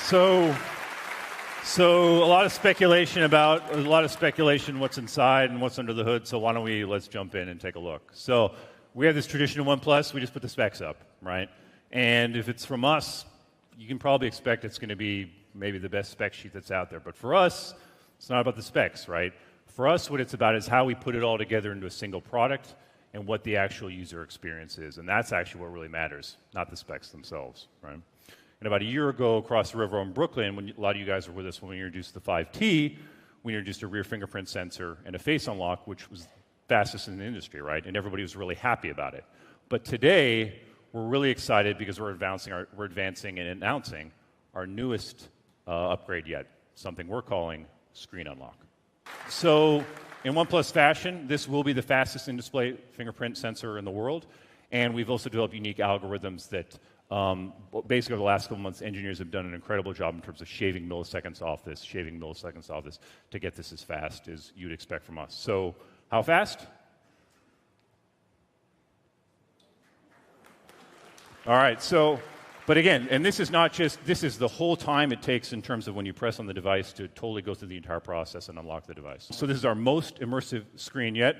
So, so a lot of speculation what's inside and what's under the hood. So let's jump in and take a look. So we have this tradition of OnePlus. We just put the specs up, right? And if it's from us, you can probably expect it's going to be maybe the best spec sheet that's out there. But for us, it's not about the specs, right? For us, what it's about is how we put it all together into a single product and what the actual user experience is. And that's actually what really matters, not the specs themselves, right? And about a year ago, across the river in Brooklyn, when a lot of you guys were with us when we introduced the 5T, we introduced a rear fingerprint sensor and a face unlock, which was fastest in the industry, right? And everybody was really happy about it. But today, we're really excited because we're advancing and announcing our newest upgrade yet, something we're calling Screen Unlock. So in OnePlus fashion, this will be the fastest in-display fingerprint sensor in the world. And we've also developed unique algorithms that basically over the last couple months, engineers have done an incredible job in terms of shaving milliseconds off this to get this as fast as you'd expect from us. So how fast? All right, so, but again, and this is the whole time it takes in terms of when you press on the device to totally go through the entire process and unlock the device. So this is our most immersive screen yet.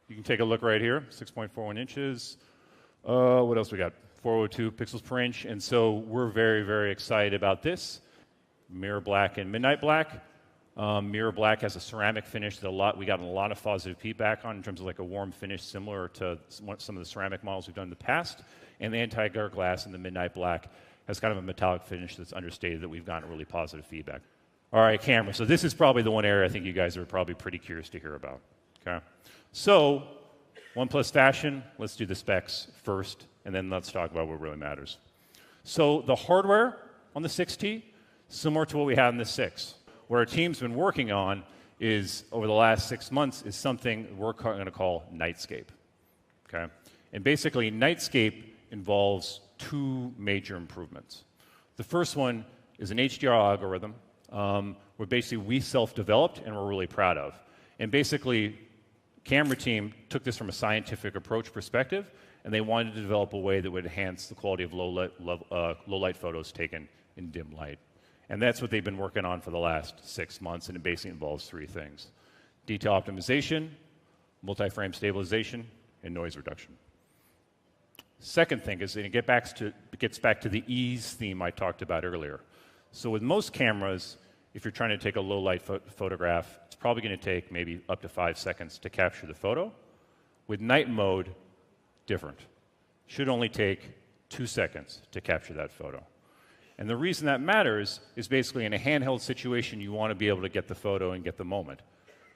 You can take a look right here, 6.41 inches. What else we got? 402 pixels per inch. And so we're very, very excited about this. Mirror black and midnight black. Mirror black has a ceramic finish that we got a lot of positive feedback on in terms of like a warm finish similar to some of the ceramic models we've done in the past. And the anti-glare glass in the midnight black has kind of a metallic finish that's understated that we've gotten really positive feedback. All right, camera. So this is probably the one area I think you guys are probably pretty curious to hear about. Okay. So OnePlus fashion, let's do the specs first, and then let's talk about what really matters. So the hardware on the 6T, similar to what we had in the 6. What our team's been working on is, over the last 6 months, is something we're going to call Nightscape. Okay? And basically, Nightscape involves two major improvements. The first one is an HDR algorithm where basically we self-developed and we're really proud of. And basically, camera team took this from a scientific approach perspective, and they wanted to develop a way that would enhance the quality of low-light photos taken in dim light. And that's what they've been working on for the last 6 months, and it basically involves three things: detail optimization, multi-frame stabilization, and noise reduction. Second thing is that it gets back to the ease theme I talked about earlier. So with most cameras, if you're trying to take a low-light photograph, it's probably going to take maybe up to 5 seconds to capture the photo. With night mode, different. Should only take 2 seconds to capture that photo. And the reason that matters is basically in a handheld situation, you want to be able to get the photo and get the moment.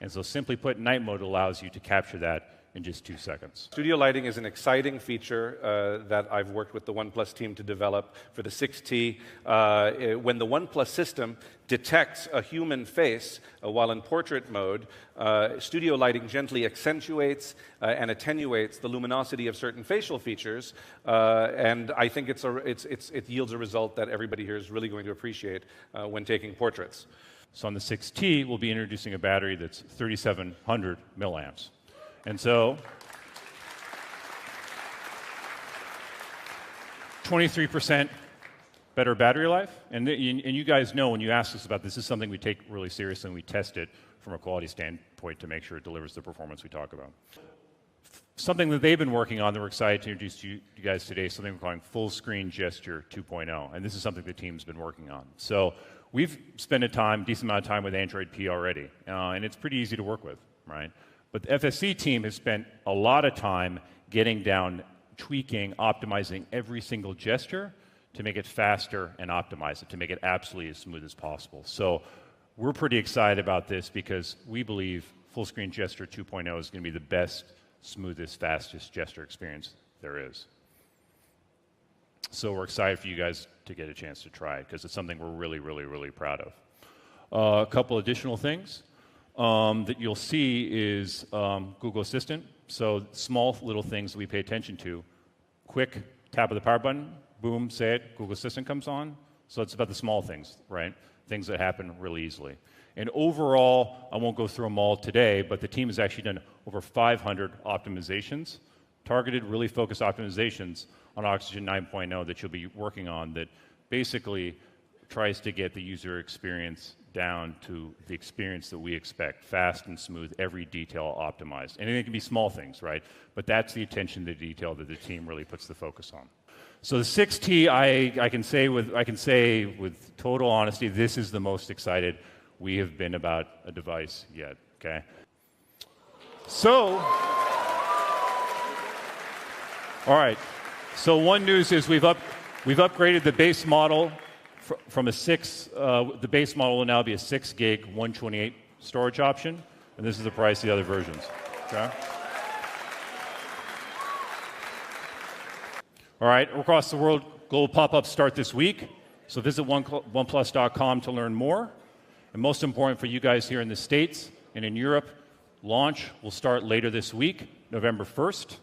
And so simply put, night mode allows you to capture that in just 2 seconds. Studio lighting is an exciting feature that I've worked with the OnePlus team to develop for the 6T. When the OnePlus system detects a human face while in portrait mode, studio lighting gently accentuates and attenuates the luminosity of certain facial features, and I think it yields a result that everybody here is really going to appreciate when taking portraits. So on the 6T, we'll be introducing a battery that's 3,700 milliamps. And so 23% better battery life. And you guys know when you ask us about this, this is something we take really seriously, and we test it from a quality standpoint to make sure it delivers the performance we talk about. Something that they've been working on that we're excited to introduce to you guys today is something we're calling Full Screen Gesture 2.0. And this is something the team's been working on. So we've spent a decent amount of time with Android P already, and it's pretty easy to work with, right? But the FSC team has spent a lot of time getting down, tweaking, optimizing every single gesture to make it faster and optimize it, to make it absolutely as smooth as possible. So we're pretty excited about this because we believe Full Screen Gesture 2.0 is going to be the best, smoothest, fastest gesture experience there is. So we're excited for you guys to get a chance to try it because it's something we're really, really, really proud of. A couple additional things that you'll see is Google Assistant. So small little things that we pay attention to. Quick tap of the power button, boom, say it, Google Assistant comes on. So it's about the small things, right? Things that happen really easily. And overall, I won't go through them all today, but the team has actually done over 500 optimizations, targeted, really focused optimizations on Oxygen 9.0 that you'll be working on that basically tries to get the user experience down to the experience that we expect, fast and smooth, every detail optimized. And it can be small things, right? But that's the attention to detail that the team really puts the focus on. So the 6T, I can say with total honesty, this is the most excited we have been about a device yet, okay? So, all right. So one news is we've upgraded the base model from a 6. The base model will now be a 6 gig 128 storage option, and this is the price of the other versions. Okay. All right. Across the world, global pop-ups start this week. So visit OnePlus.com to learn more. And most important for you guys here in the States and in Europe, launch will start later this week, November 1st.